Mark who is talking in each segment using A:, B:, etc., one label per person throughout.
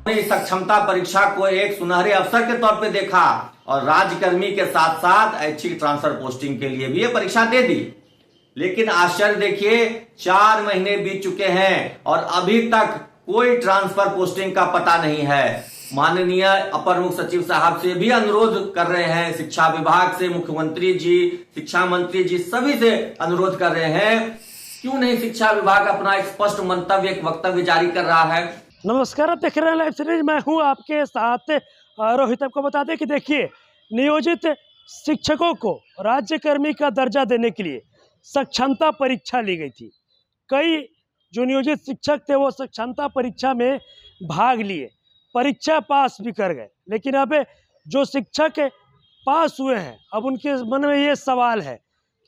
A: इस सक्षमता परीक्षा को एक सुनहरे अवसर के तौर पे देखा और राज्यकर्मी के साथ साथ ऐच्छिक ट्रांसफर पोस्टिंग के लिए भी ये परीक्षा दे दी। लेकिन आश्चर्य देखिए, 4 महीने बीत चुके हैं और अभी तक कोई ट्रांसफर पोस्टिंग का पता नहीं है। माननीय अपर मुख्य सचिव साहब से भी अनुरोध कर रहे हैं, शिक्षा विभाग से, मुख्यमंत्री जी, शिक्षा मंत्री जी, सभी से अनुरोध कर रहे हैं, क्यों नहीं शिक्षा विभाग अपना एक स्पष्ट मंतव्य, एक वक्तव्य जारी कर रहा है।
B: नमस्कार, आप देख रहे हैं लाइव सीरीज। मैं हूं आपके साथ रोहित। आपको बता दें कि देखिए, नियोजित शिक्षकों को राज्यकर्मी का दर्जा देने के लिए सक्षमता परीक्षा ली गई थी। कई जो नियोजित शिक्षक थे वो सक्षमता परीक्षा में भाग लिए, परीक्षा पास भी कर गए। लेकिन अब जो शिक्षक पास हुए हैं, अब उनके मन में ये सवाल है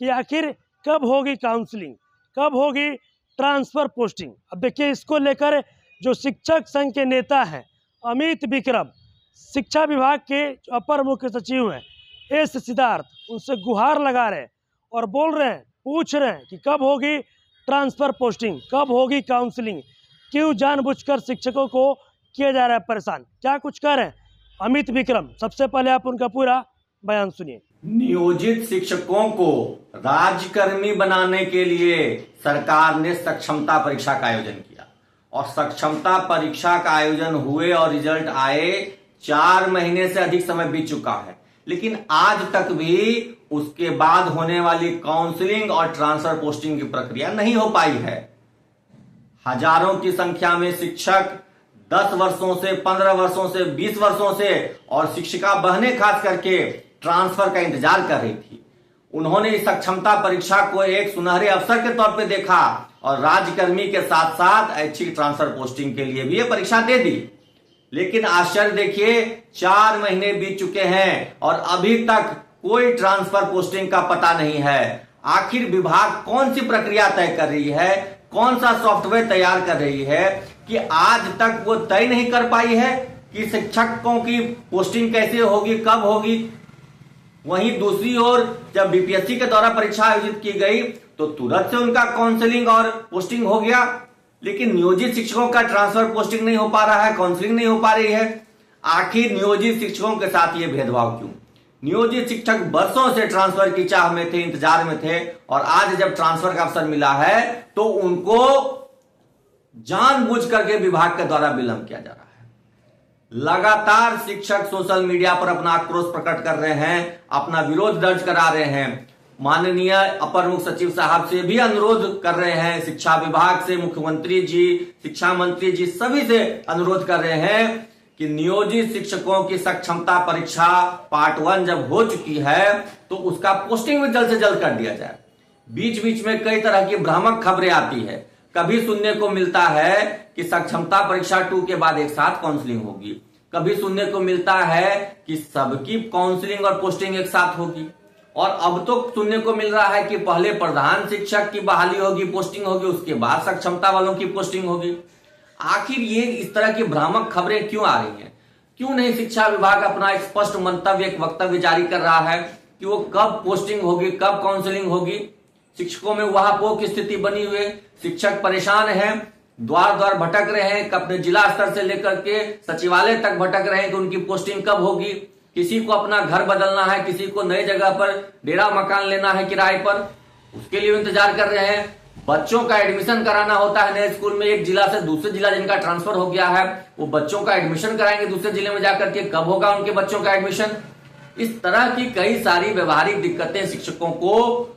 B: कि आखिर कब होगी काउंसलिंग, कब होगी ट्रांसफ़र पोस्टिंग। अब देखिए, इसको लेकर जो शिक्षक संघ के नेता हैं अमित विक्रम, शिक्षा विभाग के अपर मुख्य सचिव हैं एस सिद्धार्थ, उनसे गुहार लगा रहे हैं और बोल रहे हैं, पूछ रहे हैं कि कब होगी ट्रांसफ़र पोस्टिंग, कब होगी काउंसलिंग, क्यों जानबूझकर शिक्षकों को किया जा रहा है परेशान। क्या कुछ कह रहे हैं अमित विक्रम, सबसे पहले आप उनका पूरा बयान सुनिए।
A: नियोजित शिक्षकों को राज्यकर्मी बनाने के लिए सरकार ने सक्षमता परीक्षा का आयोजन किया और सक्षमता परीक्षा का आयोजन हुए और रिजल्ट आए, 4 महीने से अधिक समय बीत चुका है, लेकिन आज तक भी उसके बाद होने वाली काउंसलिंग और ट्रांसफर पोस्टिंग की प्रक्रिया नहीं हो पाई है। हजारों की संख्या में शिक्षक 10 वर्षों से, 15 वर्षों से, 20 वर्षों से और शिक्षिका बहनें खास करके ट्रांसफर का इंतजार कर रही थी। उन्होंने इस सक्षमता परीक्षा को एक सुनहरे अवसर के तौर पे देखा और राज्यकर्मी के साथ साथ ऐच्छिक ट्रांसफर पोस्टिंग के लिए भी ये परीक्षा दे दी। लेकिन आश्चर्य देखिए, 4 महीने बीत चुके हैं और अभी तक कोई ट्रांसफर पोस्टिंग का पता नहीं है। आखिर विभाग कौन सी प्रक्रिया तय कर रही है, कौन सा सॉफ्टवेयर तैयार कर रही है कि आज तक वो तय नहीं कर पाई है कि शिक्षकों की पोस्टिंग कैसे होगी, कब होगी। वहीं दूसरी ओर जब बीपीएससी के द्वारा परीक्षा आयोजित की गई तो तुरंत से उनका काउंसलिंग और पोस्टिंग हो गया, लेकिन नियोजित शिक्षकों का ट्रांसफर पोस्टिंग नहीं हो पा रहा है, काउंसलिंग नहीं हो पा रही है। आखिर नियोजित शिक्षकों के साथ ये भेदभाव क्यों? नियोजित शिक्षक वर्षों से ट्रांसफर की चाह में थे, इंतजार में थे और आज जब ट्रांसफर का अवसर मिला है तो उनको जानबूझ करके विभाग के द्वारा विलंब किया जा रहा है। लगातार शिक्षक सोशल मीडिया पर अपना आक्रोश प्रकट कर रहे हैं, अपना विरोध दर्ज करा रहे हैं। माननीय अपर मुख्य सचिव साहब से भी अनुरोध कर रहे हैं, शिक्षा विभाग से, मुख्यमंत्री जी, शिक्षा मंत्री जी, सभी से अनुरोध कर रहे हैं कि नियोजित शिक्षकों की सक्षमता परीक्षा पार्ट 1 जब हो चुकी है तो उसका पोस्टिंग भी जल्द से जल्द कर दिया जाए। बीच बीच में कई तरह की भ्रामक खबरें आती है। कभी सुनने को मिलता है कि सक्षमता परीक्षा 2 के बाद एक साथ काउंसलिंग होगी, कभी सुनने को मिलता है कि सबकी काउंसलिंग और पोस्टिंग एक साथ होगी, और अब तो सुनने को मिल रहा है कि पहले प्रधान शिक्षक की बहाली होगी, पोस्टिंग होगी, उसके बाद सक्षमता वालों की पोस्टिंग होगी। आखिर ये इस तरह की भ्रामक खबरें क्यों आ रही हैं? क्यों नहीं शिक्षा विभाग अपना एक स्पष्ट मंतव्य, एक वक्तव्य जारी कर रहा है कि वो कब पोस्टिंग होगी, कब काउंसलिंग होगी? शिक्षकों में वहापोह की स्थिति बनी हुई है, शिक्षक परेशान हैं, द्वार द्वार भटक रहे हैं, अपने जिला स्तर से लेकर के सचिवालय तक भटक रहे हैं कि उनकी पोस्टिंग कब होगी। किसी को अपना घर बदलना है, किसी को नई जगह पर डेरा मकान लेना है किराए पर, उसके लिए इंतजार कर रहे हैं। बच्चों का एडमिशन कराना होता है नए स्कूल में, एक जिला से दूसरे जिला जिनका ट्रांसफर हो गया है, वो बच्चों का एडमिशन कराएंगे दूसरे जिले में जाकर के, कब होगा उनके बच्चों का एडमिशन। इस तरह की कई सारी व्यवहारिक दिक्कतें शिक्षकों को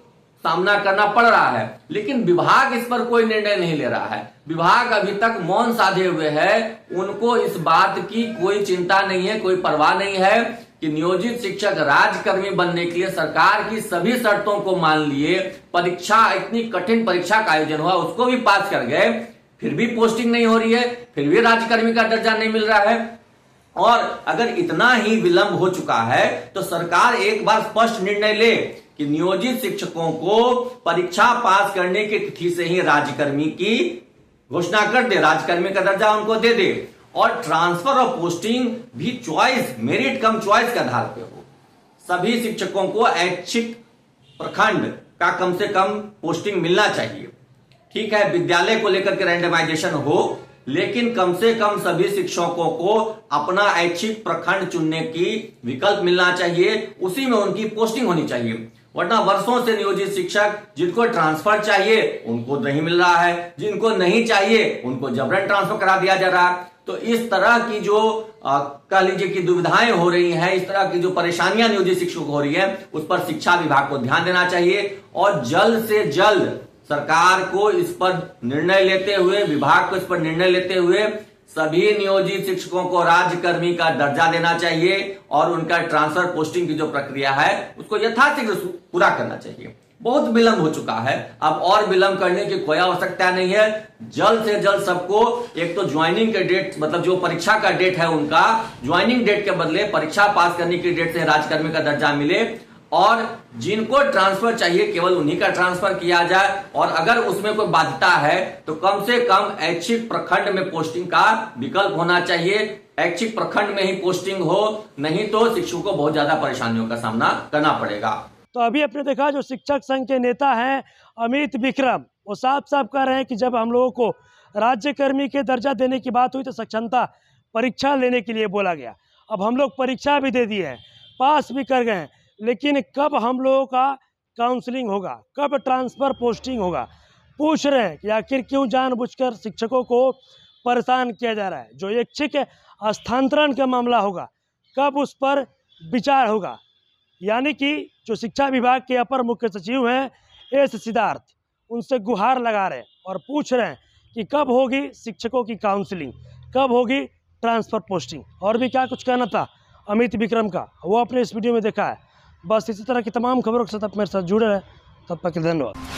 A: सामना करना पड़ रहा है, लेकिन विभाग इस पर कोई निर्णय नहीं ले रहा है। विभाग अभी तक मौन साधे हुए है, उनको इस बात की कोई चिंता नहीं है, कोई परवाह नहीं है कि नियोजित शिक्षक राज्यकर्मी बनने के लिए सरकार की सभी शर्तों को मान लिए, परीक्षा, इतनी कठिन परीक्षा का आयोजन हुआ, उसको भी पास कर गए, फिर भी पोस्टिंग नहीं हो रही है, फिर भी राज्यकर्मी का दर्जा नहीं मिल रहा है। और अगर इतना ही विलंब हो चुका है तो सरकार एक बार स्पष्ट निर्णय ले कि नियोजित शिक्षकों को परीक्षा पास करने की तिथि से ही राज्यकर्मी की घोषणा कर दे, राज्यकर्मी का दर्जा उनको दे दे, और ट्रांसफर और पोस्टिंग भी चॉइस, मेरिट कम चॉइस के आधार पे हो। सभी शिक्षकों को ऐच्छिक प्रखंड का कम से कम पोस्टिंग मिलना चाहिए। ठीक है, विद्यालय को लेकर के रैंडमाइजेशन हो, लेकिन कम से कम सभी शिक्षकों को अपना ऐच्छिक प्रखंड चुनने की विकल्प मिलना चाहिए, उसी में उनकी पोस्टिंग होनी चाहिए। वरना वर्षों से नियोजित शिक्षक जिनको ट्रांसफर चाहिए उनको नहीं मिल रहा है, जिनको नहीं चाहिए उनको जबरन ट्रांसफर करा दिया जा रहा है। तो इस तरह की जो कह लीजिए कि दुविधाएं हो रही हैं, इस तरह की जो परेशानियां नियोजित शिक्षकों को हो रही है, उस पर शिक्षा विभाग को ध्यान देना चाहिए और जल्द से जल्द सरकार को इस पर निर्णय लेते हुए, विभाग को इस पर निर्णय लेते हुए सभी नियोजित शिक्षकों को राज्यकर्मी का दर्जा देना चाहिए और उनका ट्रांसफर पोस्टिंग की जो प्रक्रिया है उसको यथाशीघ्र पूरा करना चाहिए। बहुत विलंब हो चुका है, अब और विलंब करने की कोई आवश्यकता नहीं है। जल्द से जल्द सबको एक तो ज्वाइनिंग के डेट, मतलब जो परीक्षा का डेट है उनका ज्वाइनिंग डेट के बदले परीक्षा पास करने की डेट से राज्यकर्मी का दर्जा मिले और जिनको ट्रांसफर चाहिए केवल उन्हीं का ट्रांसफर किया जाए। और अगर उसमें कोई बाध्यता है तो कम से कम ऐच्छिक प्रखंड में पोस्टिंग का विकल्प होना चाहिए। ऐच्छिक प्रखंड में ही पोस्टिंग हो, नहीं तो शिक्षकों को बहुत ज्यादा परेशानियों का सामना करना पड़ेगा।
B: तो अभी आपने देखा जो शिक्षक संघ के नेता हैं अमित विक्रम, वो साफ साफ कह रहे हैं कि जब हम लोगों को राज्यकर्मी के दर्जा देने की बात हुई तो सक्षमता परीक्षा लेने के लिए बोला गया। अब हम लोग परीक्षा भी दे दिए हैं, पास भी कर गए हैं, लेकिन कब हम लोगों का काउंसलिंग होगा, कब ट्रांसफ़र पोस्टिंग होगा। पूछ रहे हैं कि आखिर क्यों जानबूझकर शिक्षकों को परेशान किया जा रहा है। जो ऐच्छिक स्थानांतरण का मामला होगा कब उस पर विचार होगा। यानी कि जो शिक्षा विभाग के अपर मुख्य सचिव हैं एस सिद्धार्थ, उनसे गुहार लगा रहे हैं और पूछ रहे हैं कि कब होगी शिक्षकों की काउंसलिंग, कब होगी ट्रांसफ़र पोस्टिंग। और भी क्या कुछ कहना था अमित विक्रम का, वो अपने इस वीडियो में देखा है। बस इसी तरह की तमाम खबरों के साथ आप मेरे साथ जुड़े रहे। तब तक के लिए धन्यवाद।